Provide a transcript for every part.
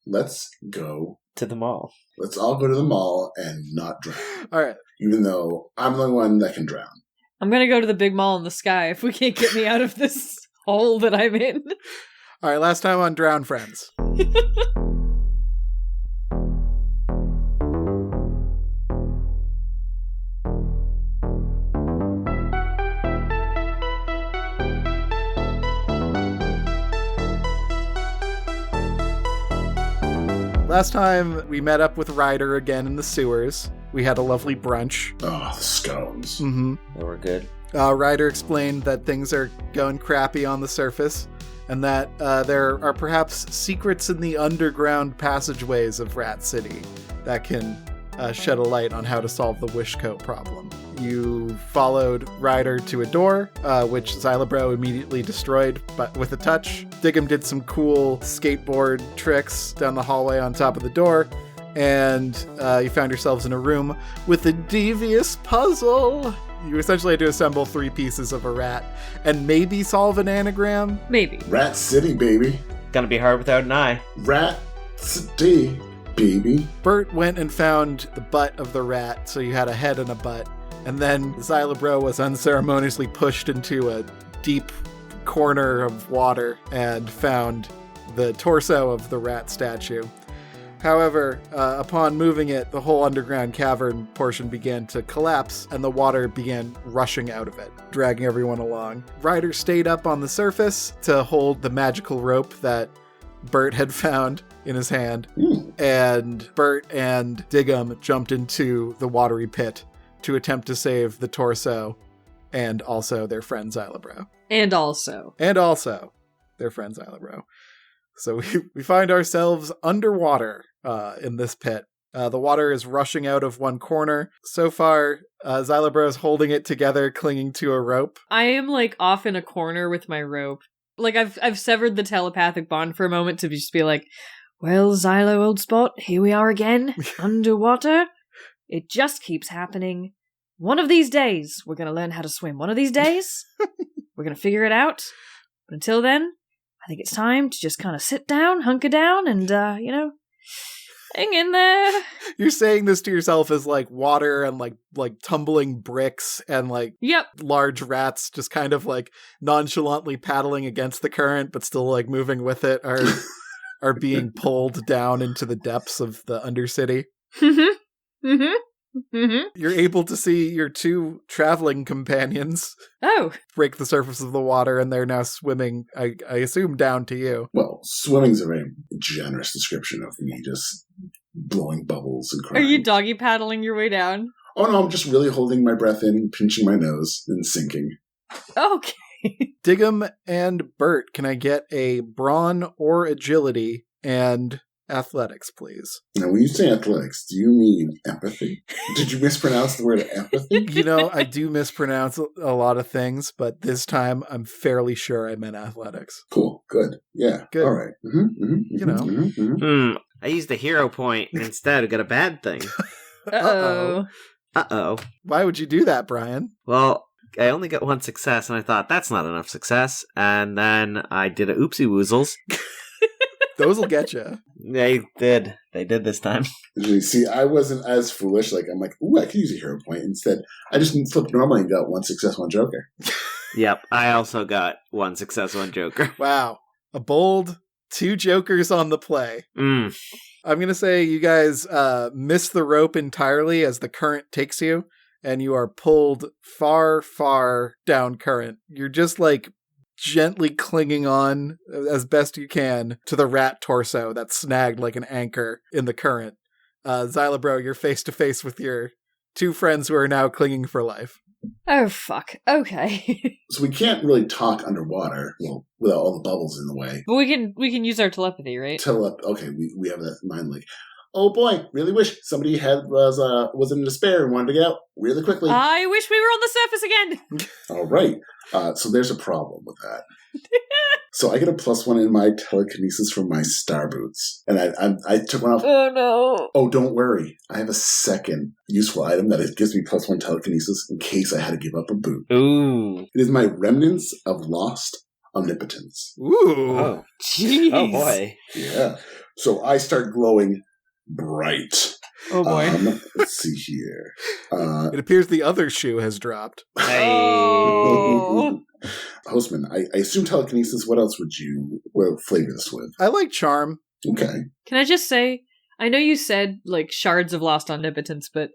let's go to the mall. Let's all go to the mall and not drown. All right. Even though I'm the only one that can drown. I'm gonna go to the big mall in the sky if we can't get me out of this hole that I'm in. All right, last time on Drown Friends. Last time, we met up with Ryder again in the sewers. We had a lovely brunch. Oh, the scones. Mm-hmm. They were good. Ryder explained that things are going crappy on the surface, and that there are perhaps secrets in the underground passageways of Rat City that can shed a light on how to solve the wish coat problem. You followed Ryder to a door, which Xylabro immediately destroyed, but with a touch. Diggum did some cool skateboard tricks down the hallway on top of the door, and you found yourselves in a room with a devious puzzle. You essentially had to assemble 3 pieces of a rat and maybe solve an anagram. Maybe. Rat City, baby. Gonna be hard without an eye. Rat City, baby. Bert went and found the butt of the rat, so you had a head and a butt. And then Xylabro was unceremoniously pushed into a deep corner of water and found the torso of the rat statue. However, upon moving it, the whole underground cavern portion began to collapse, and the water began rushing out of it, dragging everyone along. Ryder stayed up on the surface to hold the magical rope that Bert had found in his hand, and Bert and Diggum jumped into the watery pit to attempt to save the torso and also their friend Xylabro. And also their friend Xylabro. So we find ourselves underwater in this pit. The water is rushing out of one corner. So far, Xylabro is holding it together, clinging to a rope. I am off in a corner with my rope. I've severed the telepathic bond for a moment to just be like, well, Xylo, old spot, here we are again, underwater. It just keeps happening. One of these days, we're going to learn how to swim. One of these days, we're going to figure it out. But until then, I think it's time to just kind of sit down, hunker down, and, hang in there. You're saying this to yourself as water and like tumbling bricks and yep, large rats just kind of nonchalantly paddling against the current, but still moving with it are being pulled down into the depths of the Undercity. Mm-hmm. Mm-hmm. Mm-hmm. You're able to see your 2 traveling companions break the surface of the water, and they're now swimming, I assume, down to you. Well, swimming's a very generous description of me just blowing bubbles and crying. Are you doggy paddling your way down? Oh no, I'm just really holding my breath in, pinching my nose, and sinking. Okay. Diggum and Bert, can I get a brawn or agility and athletics, please? Now, when you say athletics, do you mean empathy? Did you mispronounce the word empathy? I do mispronounce a lot of things, but this time I'm fairly sure I meant athletics. Cool. Good. Yeah. Good. All right. I used the hero point instead. I got a bad thing. Uh-oh. Uh-oh. Why would you do that, Brian? Well, I only got 1 success, and I thought, that's not enough success. And then I did a oopsie woozles. Those will get you. They did. They did this time. See, I wasn't as foolish. I'm like, ooh, I could use a hero point. Instead, I just flipped normally and got 1 success, 1 joker. Yep. I also got 1 success, 1 joker. Wow. A bold 2 jokers on the play. I'm going to say you guys miss the rope entirely as the current takes you, and you are pulled far, far down current. You're just gently clinging on as best you can to the rat torso that's snagged like an anchor in the current. Xylabro, you're face to face with your 2 friends who are now clinging for life. Oh, fuck. Okay. So we can't really talk underwater, without all the bubbles in the way. But we can use our telepathy, right? Okay, we have that in mind. Oh boy, really wish somebody was in despair and wanted to get out really quickly. I wish we were on the surface again. All right. So there's a problem with that. So I get a +1 in my telekinesis from my star boots. And I took one off. Oh no. Oh, don't worry. I have a second useful item that it gives me +1 telekinesis in case I had to give up a boot. Ooh. It is my remnants of lost omnipotence. Ooh. Oh, jeez. oh boy. Yeah. So I start glowing bright. Oh boy. Let's see here. It appears the other shoe has dropped. Oh. Hostman, I assume telekinesis. What else would you flavor this with? I like charm. Okay. Can I just say, I know you said, like, shards of lost omnipotence, but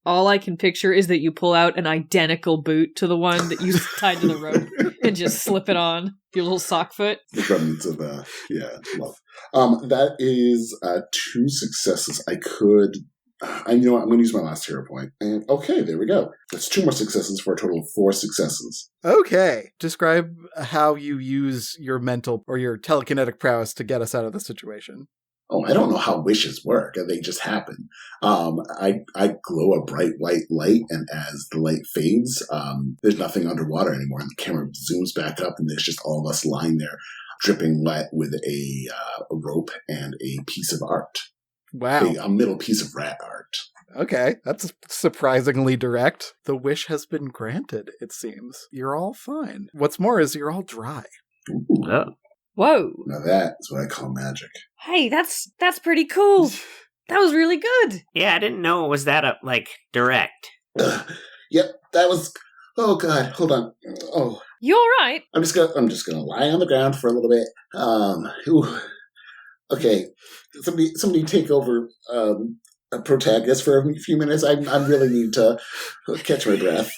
all I can picture is that you pull out an identical boot to the one that you tied to the rope and just slip it on your little sock foot. The remnants of, love. That is 2 successes. I could... you know what? I'm going to use my last hero point. And okay, there we go. That's 2 more successes for a total of 4 successes. Okay. Describe how you use your mental or your telekinetic prowess to get us out of the situation. Oh, I don't know how wishes work. They just happen. I glow a bright white light, and as the light fades, there's nothing underwater anymore, and the camera zooms back up, and there's just all of us lying there, dripping wet with a rope and a piece of art. Wow. A middle piece of rat art. Okay, that's surprisingly direct. The wish has been granted, it seems. You're all fine. What's more is you're all dry. Ooh. Oh. Whoa. Now that is what I call magic. Hey, that's pretty cool. That was really good. Yeah, I didn't know it was that, direct. Yep, that was... Oh, God, hold on. Oh, You all right? I'm just gonna lie on the ground for a little bit. Ooh. Okay, somebody take over a protagonist for a few minutes. I really need to catch my breath.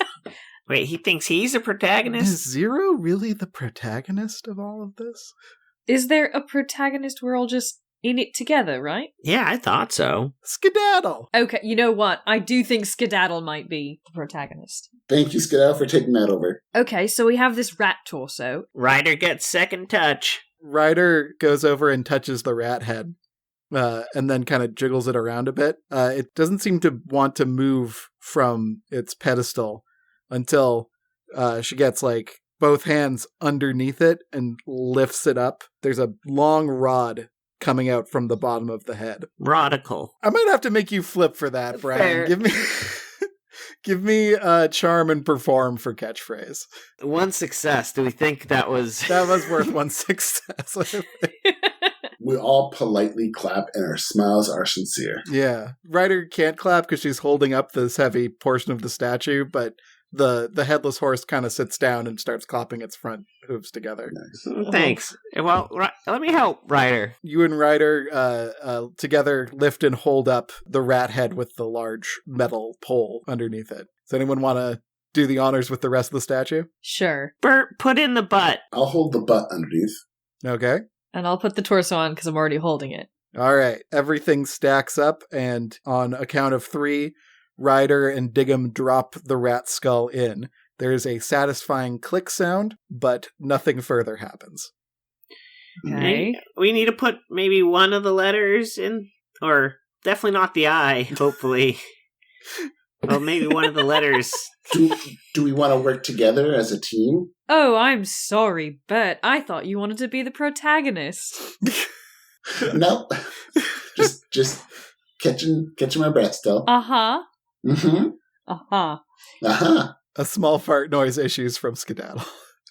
Wait, he thinks he's a protagonist? Is Zero really the protagonist of all of this? Is there a protagonist? We're all just in it together, right? Yeah, I thought so. Skedaddle! Okay, you know what? I do think Skedaddle might be the protagonist. Thank you, Skedaddle, for taking that over. Okay, so we have this rat torso. Ryder gets second touch. Ryder goes over and touches the rat head, and then kind of jiggles it around a bit. It doesn't seem to want to move from its pedestal until she gets, like, both hands underneath it and lifts it up. There's a long rod coming out from the bottom of the head. Rodical. I might have to make you flip for that, Brian. Fair. Give me charm and perform for catchphrase. 1 success. Do we think that was... That was worth 1 success. We all politely clap, and our smiles are sincere. Yeah. Ryder can't clap because she's holding up this heavy portion of the statue, but the headless horse kind of sits down and starts clapping its front hooves together. Nice. Thanks. Well, let me help, Ryder. You and Ryder together lift and hold up the rat head with the large metal pole underneath it. Does anyone want to do the honors with the rest of the statue? Sure. Bert, put in the butt. I'll hold the butt underneath. Okay. And I'll put the torso on because I'm already holding it. All right. Everything stacks up, and on a count of 3, Ryder and Diggum drop the rat skull in. There's a satisfying click sound, but nothing further happens. Okay. We need to put maybe one of the letters in, or definitely not the I, hopefully. Well, maybe one of the letters. Do we want to work together as a team? Oh, I'm sorry, Bert. I thought you wanted to be the protagonist. No. just catching my breath still. Uh-huh. Mm-hmm. Uh-huh. Uh-huh. A small fart noise issues from Skedaddle.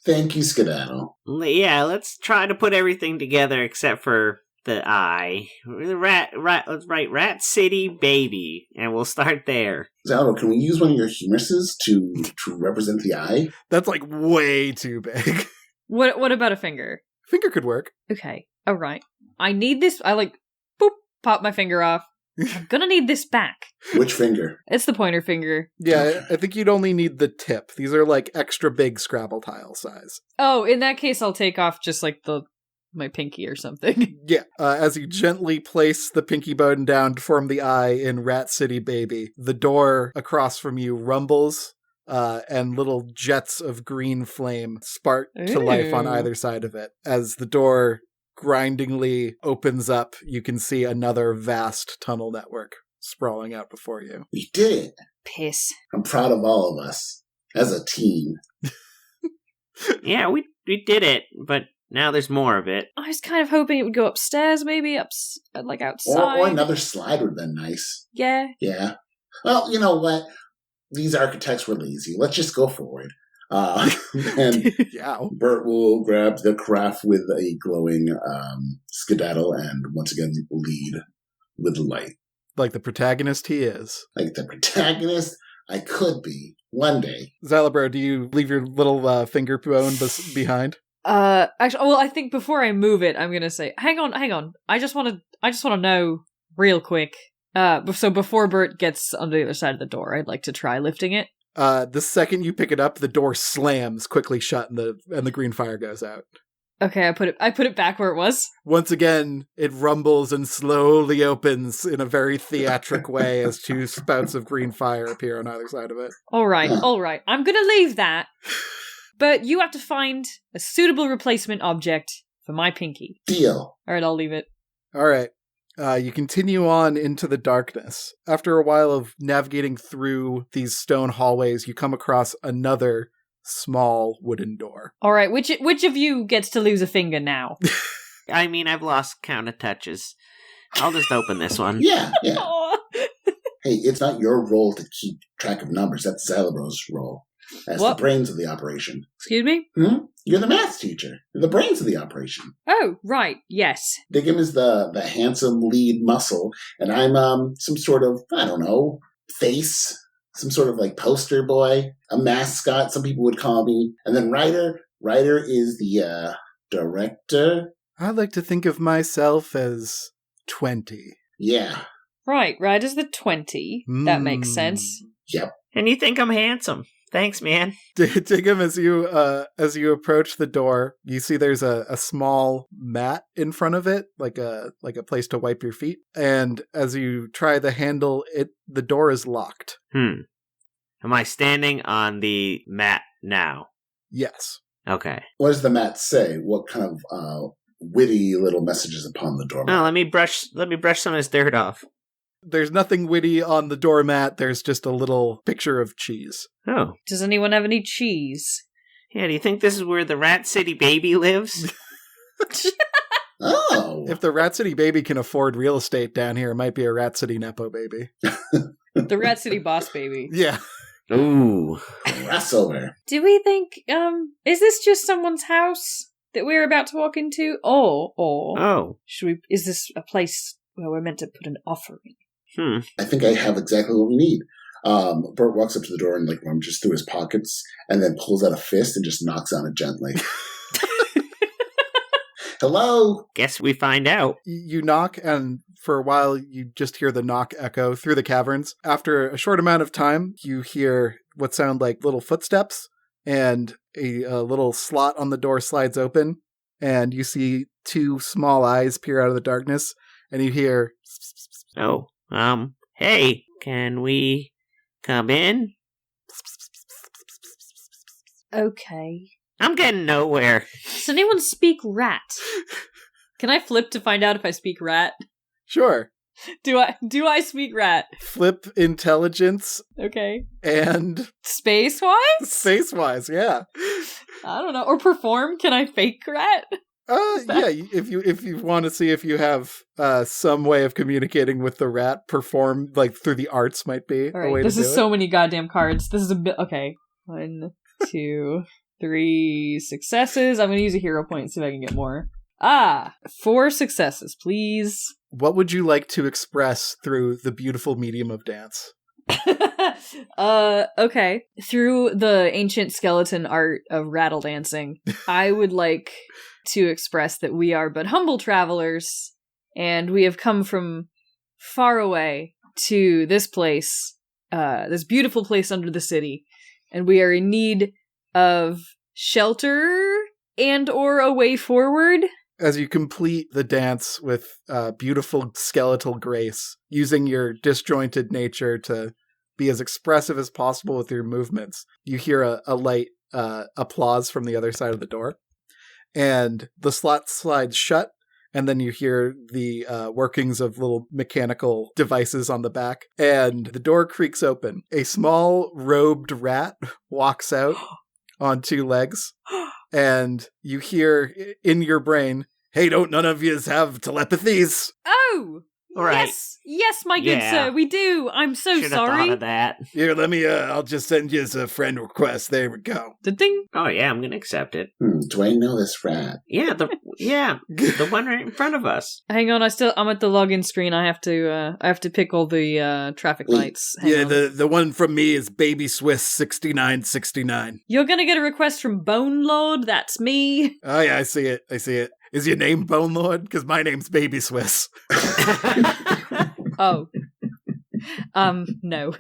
Thank you, Skedaddle. Yeah, let's try to put everything together except for the I. Let's write Rat City Baby, and we'll start there. Zalro, can we use one of your humuruses to represent the eye? That's like way too big. What about a finger? Finger could work. Okay. All right. I need this. I boop, pop my finger off. I'm gonna need this back. Which finger? It's the pointer finger. Yeah, I think you'd only need the tip. These are like extra big Scrabble tile size. Oh, in that case, I'll take off just like my pinky or something. Yeah, as you gently place the pinky bone down to form the eye in Rat City Baby, the door across from you rumbles, and little jets of green flame spark to life on either side of it. As the door grindingly opens up, you can see another vast tunnel network sprawling out before you. We did it. Piss. I'm proud of all of us as a team. Yeah, we did it, but now there's more of it. I was kind of hoping it would go upstairs, maybe outside. Or another slide would have been nice. Yeah. Yeah. Well, you know what? These architects were lazy. Let's just go forward. And Yeah. Bert will grab the carafe with a glowing skedaddle and once again lead with light. Like the protagonist he is. Like the protagonist I could be one day. Xylabro, do you leave your little finger bone behind? Actually, well, I think before I move it, I'm gonna say, hang on. I just want to know real quick. So before Bert gets on the other side of the door, I'd like to try lifting it. The second you pick it up, the door slams quickly shut and the green fire goes out. Okay, I put it back where it was. Once again, it rumbles and slowly opens in a very theatric way as two spouts of green fire appear on either side of it. All right. I'm gonna leave that. But you have to find a suitable replacement object for my pinky. Deal. All right, I'll leave it. All right. You continue on into the darkness. After a while of navigating through these stone hallways, you come across another small wooden door. All right, which of you gets to lose a finger now? I mean, I've lost count of touches. I'll just open this one. Yeah. Aw. Hey, it's not your role to keep track of numbers. That's Xylabro's role. As What? the brains of the operation. Excuse me? You're the math teacher. You're the brains of the operation. Oh, right, yes. Diggum is the handsome lead muscle, and I'm some sort of, I don't know, face, some sort of like poster boy, a mascot, some people would call me. And then Ryder is the director. I like to think of myself as 20. Yeah. Right as the 20. That makes sense. Yep. And you think I'm handsome. Thanks, man. Diggum, as you approach the door, you see there's a small mat in front of it, like a place to wipe your feet. And as you try the handle, the door is locked. Am I standing on the mat now? Yes. Okay. What does the mat say? What kind of witty little messages upon the door? Oh, let me brush some of this dirt off. There's nothing witty on the doormat. There's just a little picture of cheese. Oh. Does anyone have any cheese? Yeah, do you think this is where the Rat City baby lives? Oh. If the Rat City baby can afford real estate down here, it might be a Rat City Nepo baby. The Rat City boss baby. Yeah. Ooh. Crossover. Do we think, is this just someone's house that we're about to walk into? Or Oh. is this a place where we're meant to put an offering? I think I have exactly what we need. Bert walks up to the door and like rummages through his pockets and then pulls out a fist and just knocks on it gently. Hello? Guess we find out. You knock, and for a while, you just hear the knock echo through the caverns. After a short amount of time, you hear what sound like little footsteps, and a little slot on the door slides open, and you see two small eyes peer out of the darkness, and you hear... Oh, hey, can we come in? Okay. I'm getting nowhere. Does anyone speak rat? Can I flip to find out if I speak rat? Sure. Do I speak rat? Flip intelligence Okay. and... Space-wise? Space-wise, yeah. I don't know. Or perform? Can I fake rat? Yeah, if you want to see if you have some way of communicating with the rat, perform, like, through the arts might be All a right, way to do it. this is so many goddamn cards. This is a bit... Okay. 1, 2, 3 successes. I'm going to use a hero point, see if I can get more. 4 successes, please. What would you like to express through the beautiful medium of dance? Okay. Through the ancient skeleton art of rattle dancing, I would like to express that we are but humble travelers, and we have come from far away to this place, this beautiful place under the city, and we are in need of shelter and or a way forward. As you complete the dance with beautiful skeletal grace, using your disjointed nature to be as expressive as possible with your movements, you hear a light applause from the other side of the door. And the slot slides shut, and then you hear the workings of little mechanical devices on the back, and the door creaks open. A small robed rat walks out on 2 legs, and you hear in your brain, "Hey, don't none of yous have telepathies?" Oh! All right. Yes! yes, my good Yeah. sir, we do. I'm so Should have thought sorry. of that. Here, let me, I'll just send you as a friend request. There we go. Ding. Oh yeah, I'm gonna accept it. Do I know this rat? Yeah, the one right in front of us. Hang on, I'm at the login screen. I have to pick all the traffic Wait. lights. Hang on. The one from me is Baby Swiss 6969. You're gonna get a request from Bone Lord. That's me. Oh yeah, I see it. Is your name Bone Lord? Because my name's Baby Swiss. Oh. No.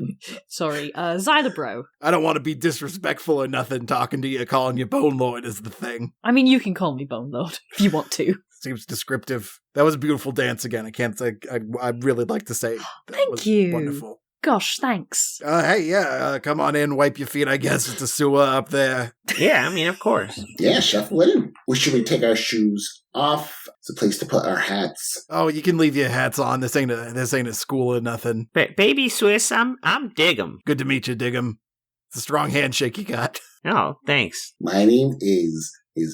Sorry. Xylobro. I don't want to be disrespectful or nothing talking to you, calling you Bone Lord is the thing. I mean, you can call me Bone Lord if you want to. Seems descriptive. That was a beautiful dance again. I can't say, I'd really like to say that Thank was you. wonderful. Gosh, thanks. Hey, yeah, come on in, wipe your feet, I guess. It's a sewer up there. Yeah, I mean, of course. Yeah, shuffle in. Should we take our shoes off? It's a place to put our hats. Oh, you can leave your hats on. This ain't a school or nothing. Baby Swiss, I'm Diggum. Good to meet you, Diggum. It's a strong handshake you got. Oh, thanks. My name is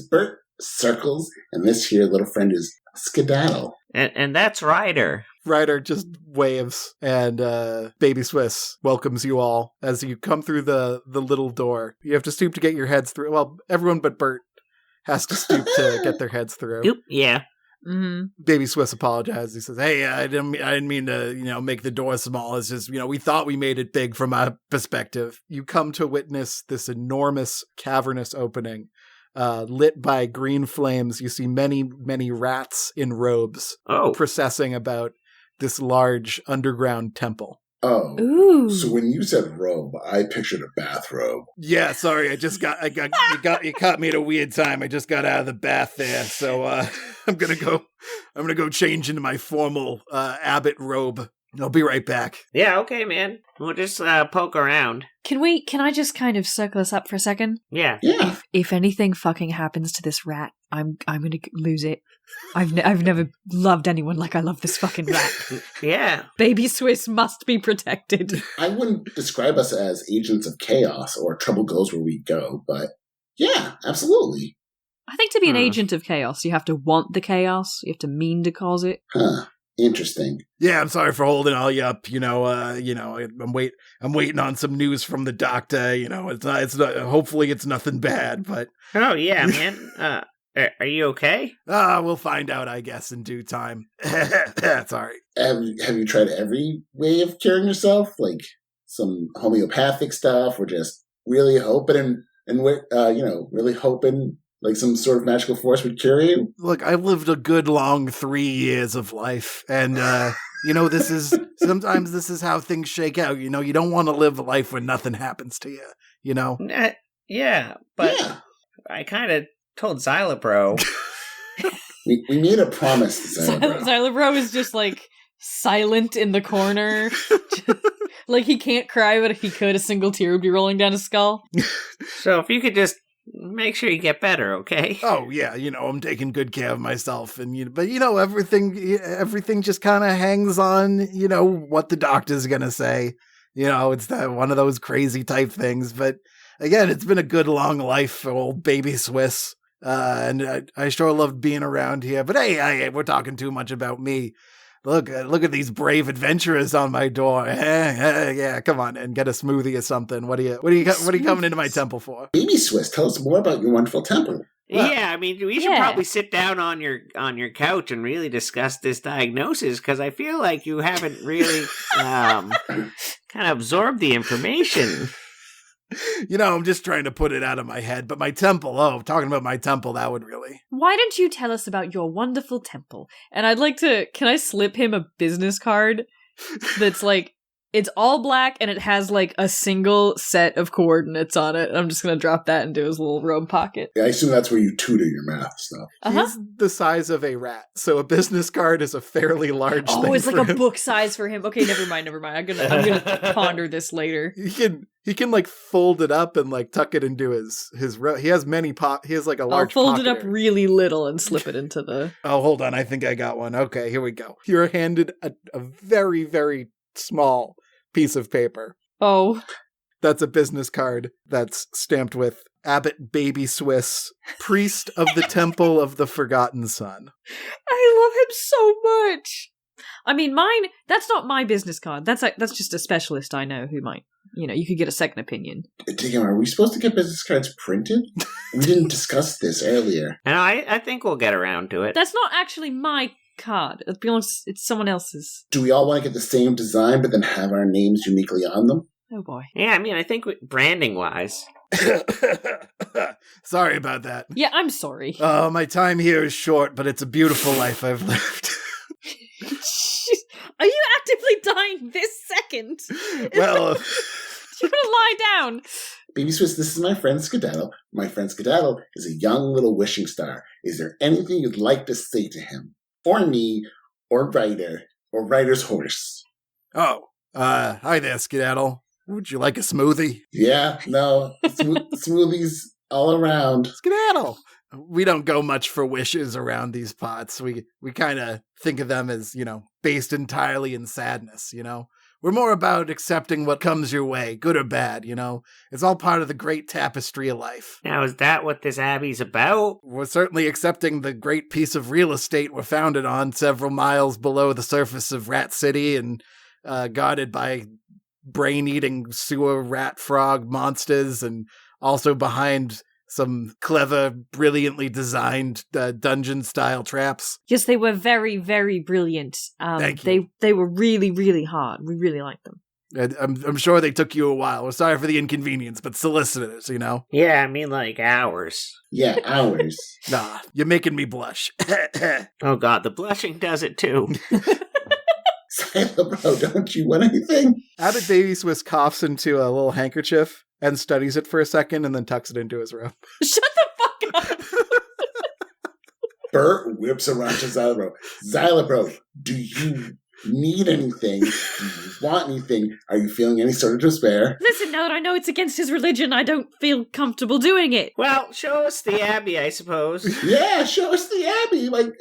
Bert Circles, and this here little friend is Skedaddle. And that's Ryder. Ryder just waves, and Baby Swiss welcomes you all as you come through the little door. You have to stoop to get your heads through. Well, everyone but Bert has to stoop to get their heads through. Oop, yeah. Mm-hmm. Baby Swiss apologizes. He says, "Hey, I didn't mean to, make the door small. It's just, we thought we made it big from our perspective." You come to witness this enormous cavernous opening, lit by green flames. You see many, many rats in robes Oh. processing about this large underground temple. Oh. Ooh. So when you said robe, I pictured a bathrobe. Yeah, sorry, you caught me at a weird time. I just got out of the bath there, so I'm gonna go change into my formal abbot robe. I'll be right back. Yeah, okay, man. We'll just poke around. Can I just kind of circle us up for a second? Yeah. Yeah. If anything fucking happens to this rat, I'm gonna lose it. I've never loved anyone like I love this fucking rat. Yeah. Baby Swiss must be protected. I wouldn't describe us as agents of chaos or trouble goes where we go, but yeah, absolutely. I think to be an agent of chaos, you have to want the chaos. You have to mean to cause it. Huh. Interesting. Yeah, I'm sorry for holding all you up. I'm waiting on some news from the doctor. It's not. Hopefully, it's nothing bad. But Oh, yeah, man. Are you okay? we'll find out, I guess, in due time. Sorry. Have you tried every way of curing yourself? Like some homeopathic stuff, or just really hoping and really hoping like some sort of magical force would cure you? Look, I lived a good long 3 years of life, and this is how things shake out. You don't want to live a life where nothing happens to you. Yeah, but Yeah. I kind of told Xylopro. We made a promise to Xylobro. Xylobro is just like silent in the corner. Like he can't cry, but if he could, a single tear would be rolling down his skull. So if you could just make sure you get better, okay? Oh yeah, I'm taking good care of myself, but everything just kind of hangs on, what the doctor's gonna say. It's that one of those crazy type things. But again, it's been a good long life for old Baby Swiss, and I sure loved being around here. But hey, we're talking too much about me. Look at these brave adventurers on my door. Yeah, come on and get a smoothie or something. What are you coming into my temple for? Baby Swiss, tell us more about your wonderful temple. Yeah, I mean, we should probably sit down on your couch and really discuss this diagnosis, because I feel like you haven't really kind of absorbed the information. I'm just trying to put it out of my head. But my temple, talking about my temple, that would really... Why don't you tell us about your wonderful temple? And I'd like to... Can I slip him a business card that's like... It's all black and it has like a single set of coordinates on it. I'm just going to drop that into his little robe pocket. I assume that's where you tutor your math stuff. He's the size of a rat, so a business card is a fairly large thing. Oh, it's like a him. book size for him. Okay, never mind. I'm gonna ponder this later. He can like fold it up and like tuck it into his robe. He has he has like a large. I'll fold it pocket up area. really little and slip it into the. Oh, hold on. I think I got one. Okay, here we go. You're handed a very, very small piece of paper. Oh. That's a business card that's stamped with Abbot Baby Swiss, priest of the Temple of the Forgotten Son. I love him so much. I mean, mine, that's not my business card. That's just a specialist I know who might, you could get a second opinion. Damn, are we supposed to get business cards printed? We didn't discuss this earlier. No, I think we'll get around to it. That's not actually my card. To be honest, it's someone else's. Do we all want to get the same design, but then have our names uniquely on them? Oh boy. Yeah, I mean, I think branding-wise. Sorry about that. Yeah, I'm sorry. My time here is short, but it's a beautiful life I've lived. Are you actively dying this second? Well, Do you want to lie down? Baby Swiss, this is my friend Skedaddle. My friend Skedaddle is a young little wishing star. Is there anything you'd like to say to him? Or me, or Ryder, or Ryder's horse? Hi there, Skedaddle. Would you like a smoothie? Yeah, no, smoothies all around. Skedaddle! We don't go much for wishes around these pots. We kind of think of them as, based entirely in sadness, We're more about accepting what comes your way, good or bad, It's all part of the great tapestry of life. Now, is that what this abbey's about? We're certainly accepting the great piece of real estate we're founded on several miles below the surface of Rat City and guarded by brain-eating sewer rat frog monsters, and also behind some clever, brilliantly designed dungeon-style traps. Yes, they were very, very brilliant. Thank you. They were really, really hard. We really liked them. I'm sure they took you a while. We're sorry for the inconvenience, but solicitors, Yeah, I mean, like, hours. Yeah, hours. Nah, you're making me blush. Oh god, the blushing does it too. Sila, bro, don't you want anything? Abbott Baby Swiss coughs into a little handkerchief and studies it for a second and then tucks it into his robe. Shut the fuck up! Bert whips around to Zyla, bro. Zyla, bro, do you need anything? Do you want anything? Are you feeling any sort of despair? Listen, now that I know it's against his religion, I don't feel comfortable doing it. Well, show us the abbey, I suppose. Yeah, show us the Abbey, like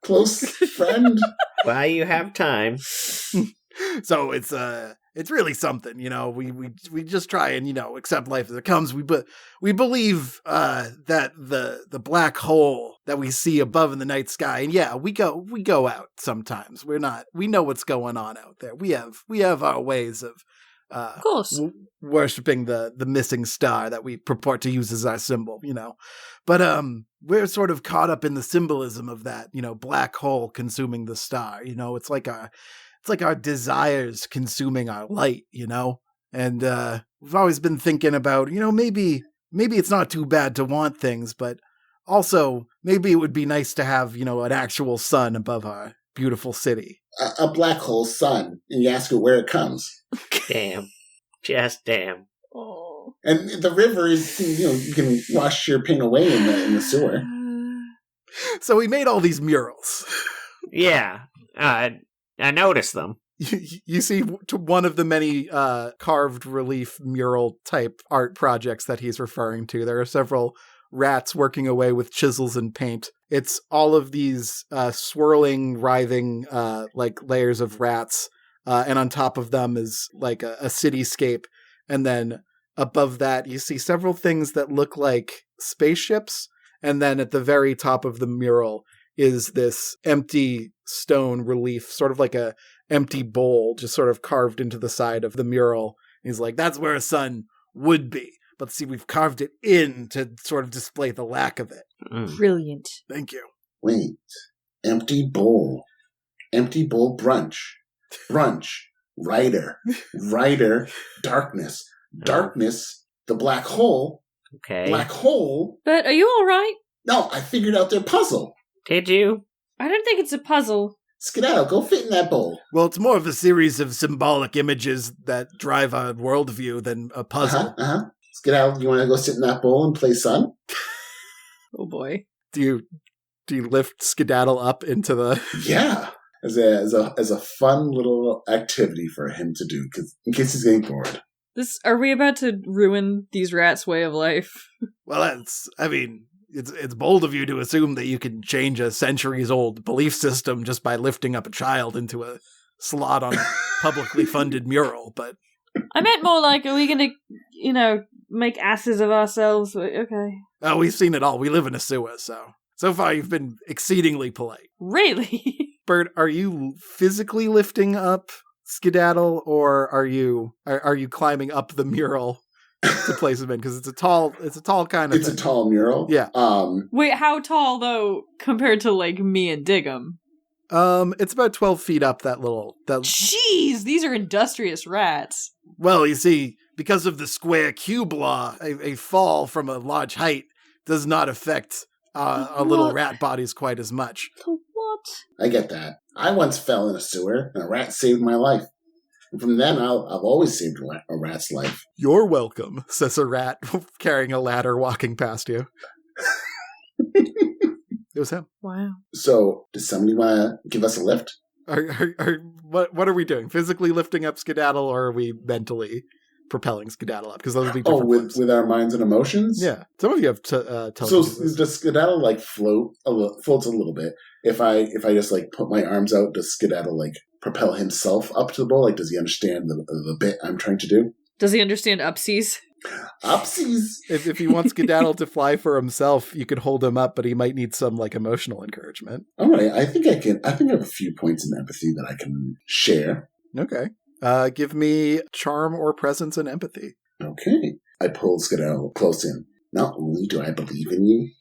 close friend. While you have time. So it's really something, we just try and, accept life as it comes. We believe that the black hole that we see above in the night sky, and yeah, we go out sometimes. We know what's going on out there. We have our ways of course, worshipping the missing star that we purport to use as our symbol, But we're sort of caught up in the symbolism of that, black hole consuming the star. It's like our desires consuming our light, And we've always been thinking about, maybe it's not too bad to want things, but also maybe it would be nice to have, an actual sun above our beautiful city. A black hole sun, and you ask it where it comes. Damn. Just damn. oh. And the river is, you can wash your pain away in the sewer. So we made all these murals. Yeah. I noticed them. You see one of the many carved relief mural type art projects that he's referring to. There are several rats working away with chisels and paint. It's all of these swirling, writhing like layers of rats, and on top of them is like a cityscape. And then above that, you see several things that look like spaceships. And then at the very top of the mural is this empty stone relief, sort of like a empty bowl, just sort of carved into the side of the mural. He's like, that's where a sun would be. But see, we've carved it in to sort of display the lack of it. Brilliant. Thank you. Wait, empty bowl brunch, Ryder, darkness, the black hole, Okay. black hole. But are you all right? No, I figured out their puzzle. Did you? I don't think it's a puzzle. Skedaddle, go fit in that bowl. Well, it's more of a series of symbolic images that drive our worldview than a puzzle. Skedaddle, you want to go sit in that bowl and play sun? Oh boy. Do you lift Skedaddle up into the... Yeah, as a fun little activity for him to do, in case he's getting bored. Are we about to ruin these rats' way of life? Well, it's bold of you to assume that you can change a centuries-old belief system just by lifting up a child into a slot on a publicly funded mural, but... I meant more like, are we gonna, make asses of ourselves? Okay. Oh, we've seen it all. We live in a sewer, so far you've been exceedingly polite. Really? Bert, are you physically lifting up Skedaddle, or are you climbing up the mural to place him in? Because it's a tall kind of It's thing. a tall mural. Yeah. Wait, how tall though compared to like me and Diggum? It's about 12 feet up. That Jeez, these are industrious rats. Well, you see, because of the square cube law, a fall from a large height does not affect a little rat bodies quite as much. What? I get that. I once fell in a sewer, and a rat saved my life. And from then, I've always saved a rat's life. You're welcome, says a rat carrying a ladder walking past you. It was him. Wow. So, does somebody want to give us a lift? What are we doing? Physically lifting up Skedaddle, or are we mentally propelling Skedaddle up? Because those would be different. With our minds and emotions? Yeah. Some of you have telekinesis. So does Skedaddle like floats a little bit? If I just like put my arms out, does Skedaddle like propel himself up to the bowl? Like, does he understand the bit I'm trying to do? Does he understand upsies? Upsies. If he wants Skedaddle to fly for himself, you could hold him up, but he might need some like emotional encouragement. All right, I think I have a few points in empathy that I can share. Okay. Give me charm or presence and empathy. Okay. I pull Skedaddle close in. Not only do I believe in you,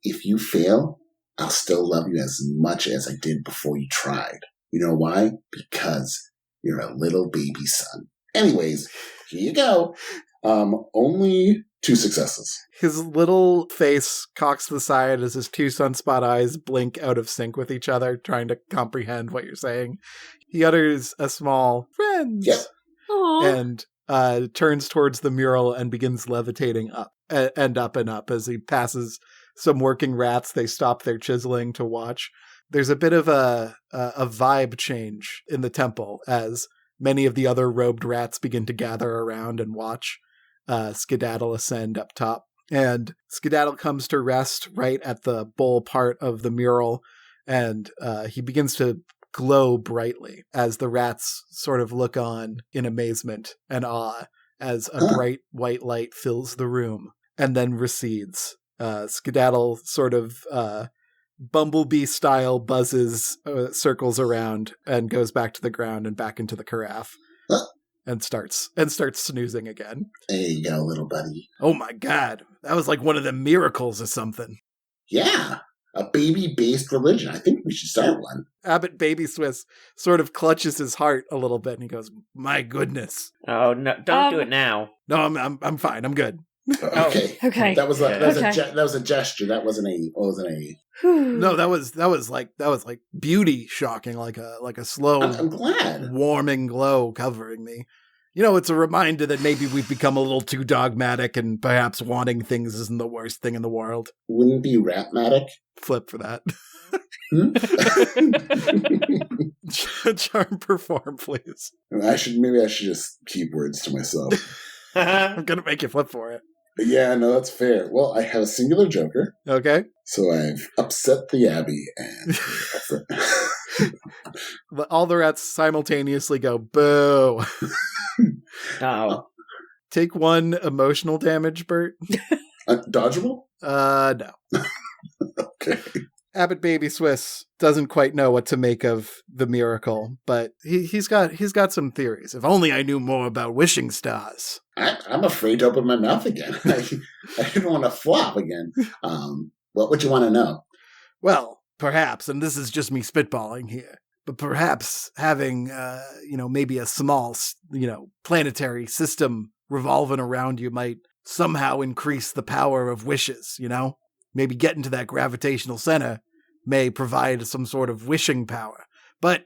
if you fail, I'll still love you as much as I did before you tried. You know why? Because you're a little baby son. Anyways, here you go. Only 2 successes. His little face cocks to the side as his 2 sunspot eyes blink out of sync with each other, trying to comprehend what you're saying. He utters a small "friends," Yep. and turns towards the mural and begins levitating up and up and up. As he passes some working rats, they stop their chiseling to watch. There's a bit of a vibe change in the temple as many of the other robed rats begin to gather around and watch Skedaddle ascend up top. And Skedaddle comes to rest right at the bowl part of the mural, and he begins to glow brightly as the rats sort of look on in amazement and awe as a bright white light fills the room and then recedes. Skedaddle sort of bumblebee style buzzes, circles around and goes back to the ground and back into the carafe and starts snoozing again. There you go, little buddy. Oh my God. That was like one of the miracles or something. Yeah. A baby-based religion. I think we should start one. Abbot Baby Swiss sort of clutches his heart a little bit and he goes, "My goodness." Oh no! Don't do it now. No, I'm fine. I'm good. Okay. Okay. That was a gesture. That wasn't a. No, that was like beauty shocking, like a slow, I'm glad. warming glow covering me. You know, it's a reminder that maybe we've become a little too dogmatic and perhaps wanting things isn't the worst thing in the world. Wouldn't be Ratmatic? Flip for that. Hmm? Charm perform, please. Maybe I should just keep words to myself. I'm going to make you flip for it. Yeah, no, that's fair. Well, I have a singular joker. Okay. So I've upset the Abbey and All the rats simultaneously go, boo. Oh. Take 1 emotional damage, Bert. dodgeable? No. Okay. Abbot Baby Swiss doesn't quite know what to make of the miracle, but he's got some theories. If only I knew more about wishing stars. I'm afraid to open my mouth again. I didn't want to flop again. What would you want to know? Well, perhaps, and this is just me spitballing here, but perhaps having, maybe a small, planetary system revolving around you might somehow increase the power of wishes, Maybe getting to that gravitational center may provide some sort of wishing power. But,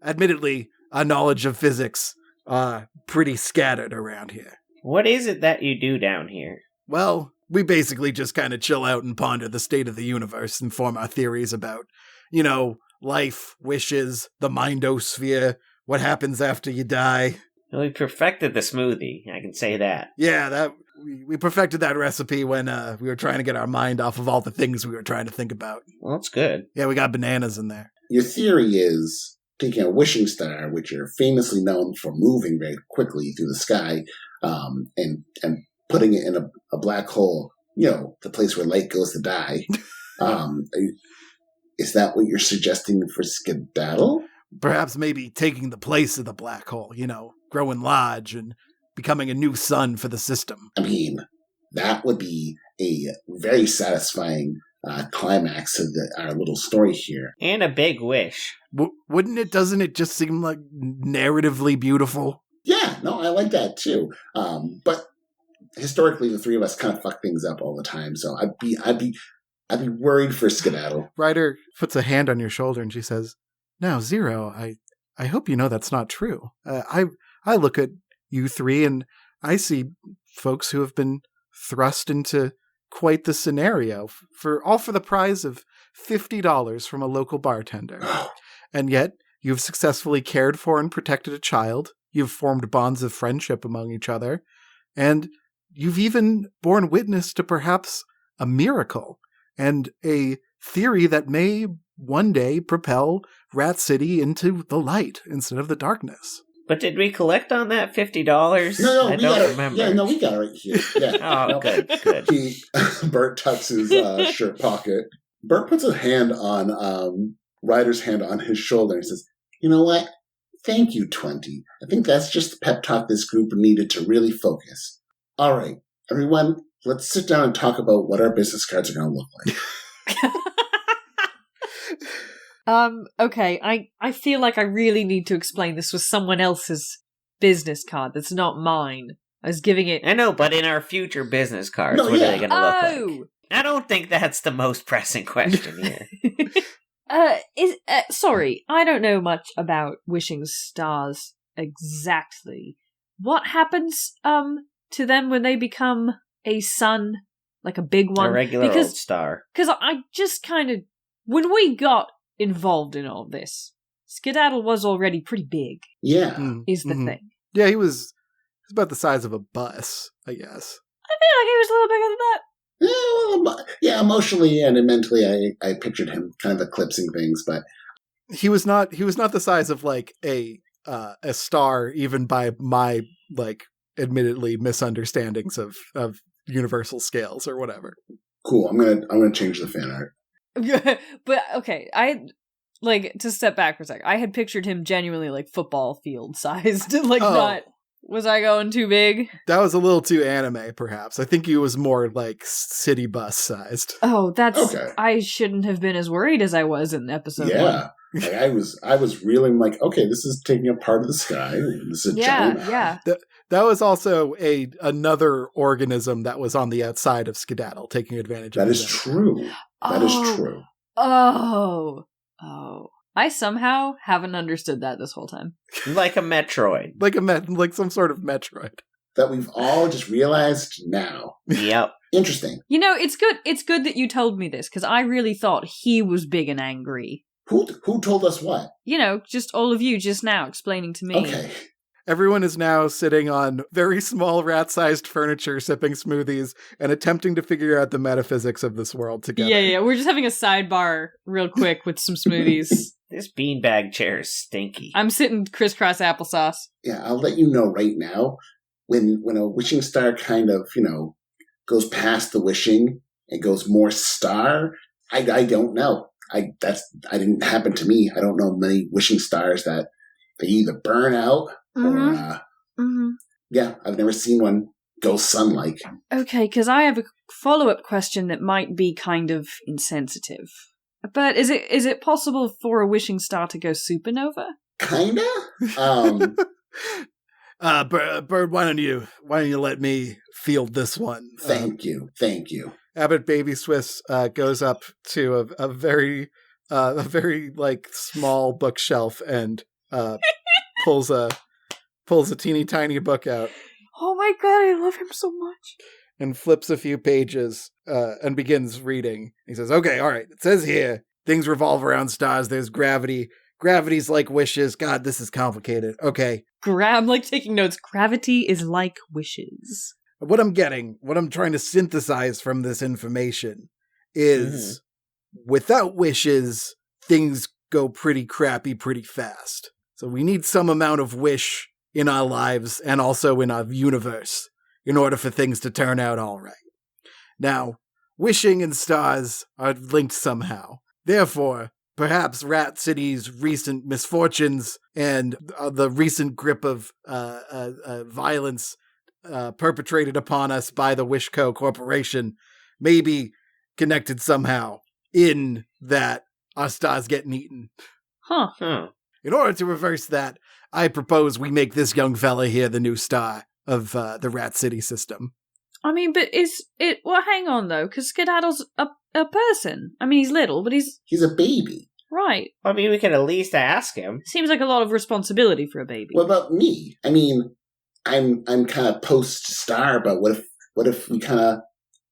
admittedly, our knowledge of physics are pretty scattered around here. What is it that you do down here? Well, we basically just kind of chill out and ponder the state of the universe and form our theories about, life, wishes, the mindosphere, what happens after you die. Well, we perfected the smoothie, I can say that. Yeah, we perfected that recipe when we were trying to get our mind off of all the things we were trying to think about. Well, that's good. Yeah, we got bananas in there. Your theory is taking a wishing star, which are famously known for moving very quickly through the sky, and putting it in a black hole, the place where light goes to die. Is that what you're suggesting for Skedaddle? Perhaps maybe taking the place of the black hole, growing large and becoming a new sun for the system. I mean, that would be a very satisfying climax of our little story here. And a big wish. Wouldn't it? Doesn't it just seem like narratively beautiful? Yeah, no, I like that too. But historically, the three of us kind of fuck things up all the time, so I'd be worried for Skedaddle. Ryder puts a hand on your shoulder and she says, "Now, Zero, I hope you know that's not true. I look at you three and I see folks who have been thrust into quite the scenario for the prize of $50 from a local bartender. And yet, you've successfully cared for and protected a child. You've formed bonds of friendship among each other. And you've even borne witness to perhaps a miracle and a theory that may one day propel Rat City into the light instead of the darkness." But did we collect on that $50? No, I don't remember. Yeah, no, we got it right here. Yeah. Good. Bert tucks his shirt pocket. Bert puts a hand on Ryder's hand on his shoulder and says, "You know what? Thank you, 20. I think that's just the pep talk this group needed to really focus. All right, everyone, let's sit down and talk about what our business cards are going to look like." Okay, I feel like I really need to explain this was someone else's business card that's not mine. I was giving it... I know, but in our future business cards, what are they going to look like? I don't think that's the most pressing question here. Sorry, I don't know much about wishing stars exactly. What happens, to them when they become a sun? Like a big one? A regular old star. Because I just kind of... When we got involved in all this, Skedaddle was already pretty big. Yeah. Is the thing. Yeah, he was about the size of a bus, I guess. I feel like he was a little bigger than that. Yeah, emotionally and mentally, I pictured him kind of eclipsing things, but he was not the size of like a star, even by my like admittedly misunderstandings of universal scales or whatever. Cool. I'm gonna change the fan art. But okay, to step back for a second, I had pictured him genuinely like football field sized. Not, was I going too big? That was a little too anime, perhaps. I think he was more like city bus sized. Oh, that's okay. I shouldn't have been as worried as I was in episode 1. Like I was really like, okay, this is taking up part of the sky. This is a giant. Yeah. That was also another organism that was on the outside of Skedaddle, taking advantage of that. Is true. That is true. Oh. I somehow haven't understood that this whole time. Like a Metroid. Like some sort of Metroid. That we've all just realized now. Yep. Interesting. It's good. It's good that you told me this, because I really thought he was big and angry. Who told us what? Just all of you just now explaining to me. Okay. Everyone is now sitting on very small rat-sized furniture, sipping smoothies, and attempting to figure out the metaphysics of this world together. Yeah. We're just having a sidebar real quick with some smoothies. This beanbag chair is stinky. I'm sitting crisscross applesauce. Yeah, I'll let you know right now, when a wishing star kind of, goes past the wishing and goes more star, I don't know. I didn't happen to me. I don't know many wishing stars that they either burn out or yeah, I've never seen one go sun-like. Okay, because I have a follow-up question that might be kind of insensitive. But is it possible for a wishing star to go supernova? Kinda. Bird, why don't you let me field this one? Thank you. Abbott Baby Swiss goes up to a very like small bookshelf and pulls a teeny tiny book out. Oh my god, I love him so much. And flips a few pages and begins reading. He says, "Okay, all right. It says here, things revolve around stars. There's gravity. Gravity's like wishes. God, this is complicated. Okay. I'm like taking notes. Gravity is like wishes. What I'm trying to synthesize from this information is without wishes, things go pretty crappy pretty fast. So we need some amount of wish in our lives and also in our universe in order for things to turn out all right. Now, wishing and stars are linked somehow. Therefore, perhaps Rat City's recent misfortunes and the recent grip of violence perpetrated upon us by the Wishco Corporation may be connected somehow in that our star's getting eaten. Huh. In order to reverse that, I propose we make this young fella here the new star of the Rat City system. I mean, but is it... Well, hang on, though, because Skedaddle's a person. I mean, he's little, but he's... He's a baby. Right. I mean, we could at least ask him. Seems like a lot of responsibility for a baby. What about me? I mean, I'm kind of post-star, but what if we kind of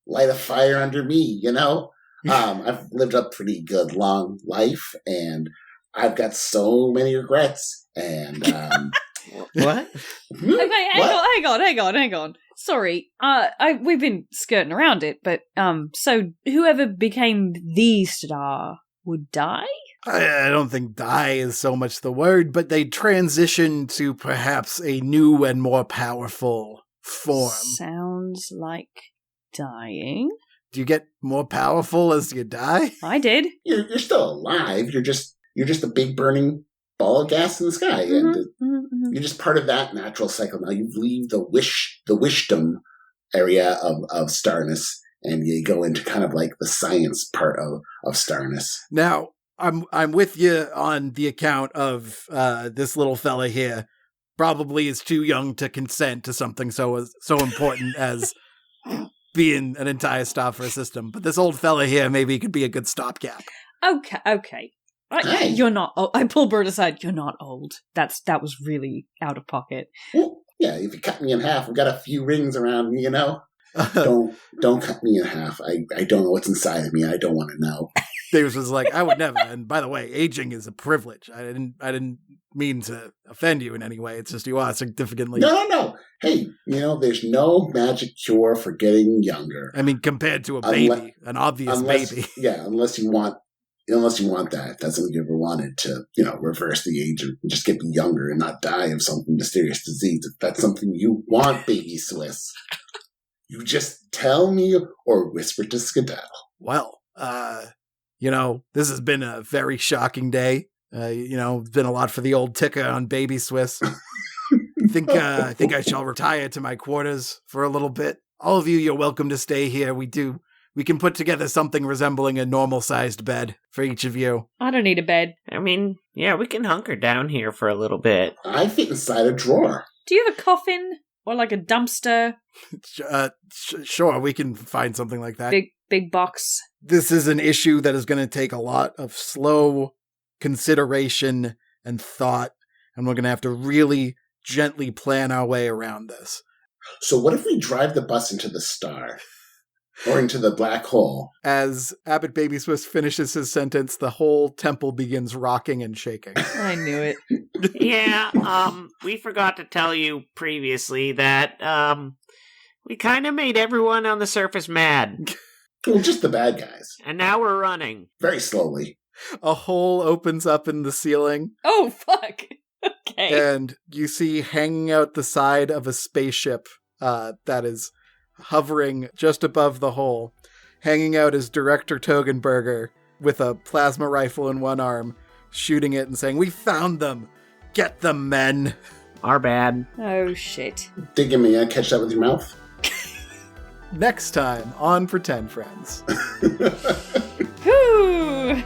light a fire under me, you know? I've lived a pretty good long life, and I've got so many regrets, and... What? Okay, hang on. Sorry, we've been skirting around it, but so whoever became the star would die? I don't think die is so much the word, but they transition to perhaps a new and more powerful form. Sounds like dying. Do you get more powerful as you die? I did. You're still alive. You're just a big burning ball of gas in the sky, and you're just part of that natural cycle. Now you leave the wishdom area of starness, and you go into kind of like the science part of starness. Now, I'm with you on the account of this little fella here. Probably is too young to consent to something so important as being an entire star for a system. But this old fella here maybe could be a good stopgap. Okay. Hey. You're not old. I pull Bert aside. You're not old. That was really out of pocket. Well, yeah, if you cut me in half, I've got a few rings around me, you know? Don't cut me in half. I don't know what's inside of me. I don't want to know. Davis was like, I would never. And by the way, aging is a privilege. I didn't mean to offend you in any way. It's just you are significantly... No. Hey, there's no magic cure for getting younger. I mean, compared to a baby, an obvious baby. Yeah, unless you want that. That's something you ever wanted to, reverse the age and just get younger and not die of some mysterious disease. If that's something you want, baby Swiss, you just tell me or whisper to Skedaddle. Well, this has been a very shocking day. It's been a lot for the old ticker on baby Swiss. I think I shall retire to my quarters for a little bit. All of you, you're welcome to stay here. We can put together something resembling a normal-sized bed for each of you. I don't need a bed. I mean, yeah, we can hunker down here for a little bit. I fit inside a drawer. Do you have a coffin? Or like a dumpster? Sure, we can find something like that. Big box. This is an issue that is going to take a lot of slow consideration and thought, and we're going to have to really gently plan our way around this. So what if we drive the bus into the star? Or into the black hole? As Abbott Baby Swiss finishes his sentence, the whole temple begins rocking and shaking. I knew it. Yeah, we forgot to tell you previously that, we kind of made everyone on the surface mad. Well, just the bad guys. And now we're running. Very slowly. A hole opens up in the ceiling. Oh, fuck. Okay. And you see hanging out the side of a spaceship that is hovering just above the hole. Hanging out is Director Togenberger with a plasma rifle in one arm, shooting it and saying, "We found them! Get them, men!" Our bad. Oh, shit. Did you me catch that with your mouth? Next time on Pretend Friends. Whew!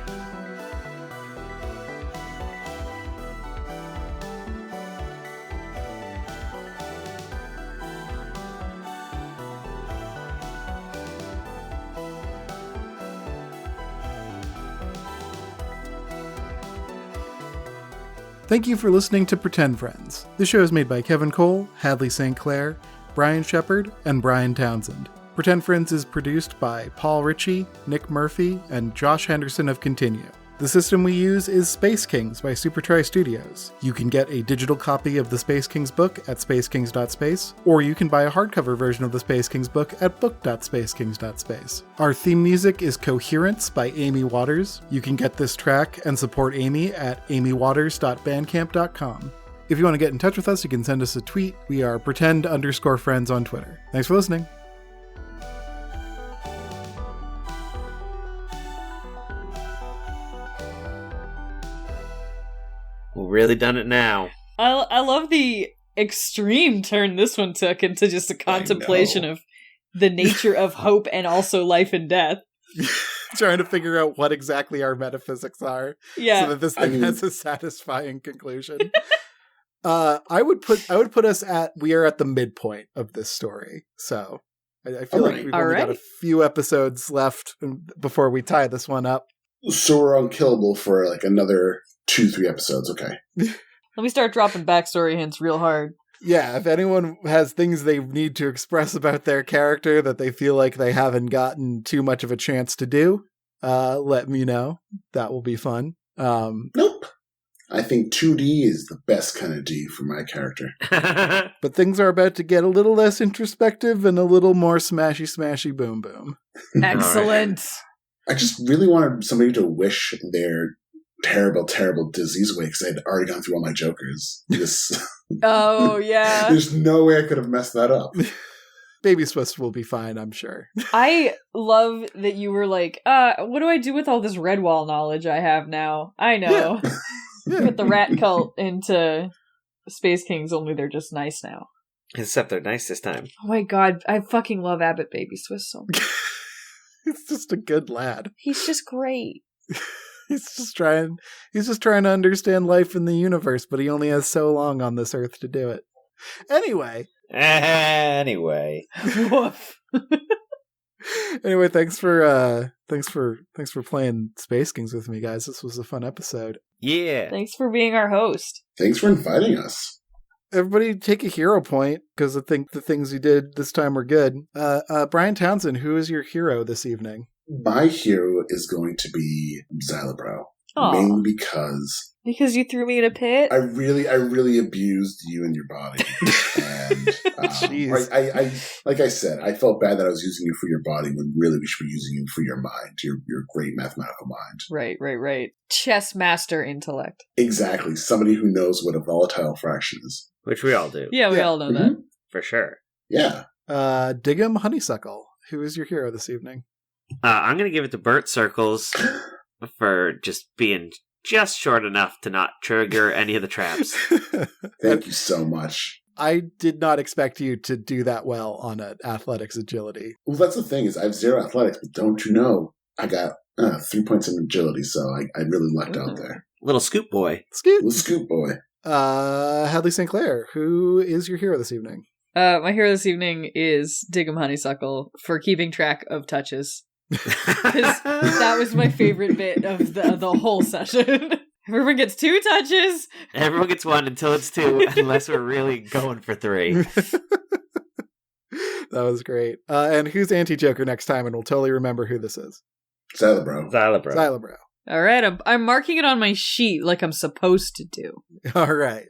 Thank you for listening to Pretend Friends. This show is made by Kevin Cole, Hadley St. Clair, Brian Shepard, and Brian Townsend. Pretend Friends is produced by Paul Ritchie, Nick Murphy, and Josh Henderson of Continue. The system we use is Space Kings by Supertry Studios. You can get a digital copy of the Space Kings book at spacekings.space, or you can buy a hardcover version of the Space Kings book at book.spacekings.space. Our theme music is Coherence by Amy Waters. You can get this track and support Amy at amywaters.bandcamp.com. If you want to get in touch with us, you can send us a tweet. We are pretend_friends on Twitter. Thanks for listening. really done it now. I love the extreme turn this one took into just a contemplation of the nature of hope and also life and death. Trying to figure out what exactly our metaphysics are, so that this thing has a satisfying conclusion. I would put us we are at the midpoint of this story, so I feel like we've only got a few episodes left before we tie this one up. So we're unkillable for like another 2-3 episodes. Okay. Let me start dropping backstory hints real hard. Yeah, if anyone has things they need to express about their character that they feel like they haven't gotten too much of a chance to do, let me know. That will be fun. Nope. I think 2D is the best kind of D for my character. But things are about to get a little less introspective and a little more smashy boom boom. Excellent. I just really wanted somebody to wish their terrible disease away because I'd already gone through all my jokers. Oh, yeah. There's no way I could have messed that up. Baby Swiss will be fine, I'm sure. I love that you were like, what do I do with all this Redwall knowledge I have now? I know. Yeah. Put the rat cult into Space Kings, only they're just nice now. Except they're nice this time. Oh my god, I fucking love Abbott Baby Swiss so much. He's just a good lad. He's just great. He's just trying to understand life in the universe, but he only has so long on this earth to do it. Anyway. Woof. Anyway, thanks for playing Space Kings with me, guys. This was a fun episode. Yeah. Thanks for being our host. Thanks for inviting us. Everybody take a hero point, because I think the things you did this time were good. Brian Townsend, who is your hero this evening? My hero is going to be Xylabro. Aww. Mainly because you threw me in a pit? I really abused you and your body. And like I said, I felt bad that I was using you for your body when really we should be using you for your mind, your great mathematical mind. Right. Chess master intellect. Exactly. Somebody who knows what a volatile fraction is. Which we all do. Yeah, we all know that. For sure. Yeah. Diggum Honeysuckle, who is your hero this evening? I'm going to give it to Burt Circles for just being just short enough to not trigger any of the traps. Thank you so much. I did not expect you to do that well on an athletics agility. Well, that's the thing is I have 0 athletics, but don't you know I got 3 points in agility, so I really lucked out there. Little scoop boy. Little scoop boy. Hadley St. Clair, who is your hero this evening? My hero this evening is Diggum Honeysuckle for keeping track of touches. Because that was my favorite bit of the whole session. Everyone gets 2 touches. Everyone gets 1 until it's 2, unless we're really going for 3. That was great. And who's anti-Joker next time? And we'll totally remember who this is. Xylabro. All right, I'm marking it on my sheet like I'm supposed to do. All right.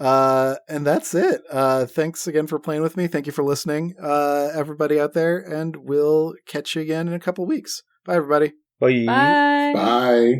And that's it. Thanks again for playing with me. Thank you for listening, everybody out there, and we'll catch you again in a couple weeks. Bye, everybody. Bye. Bye. Bye.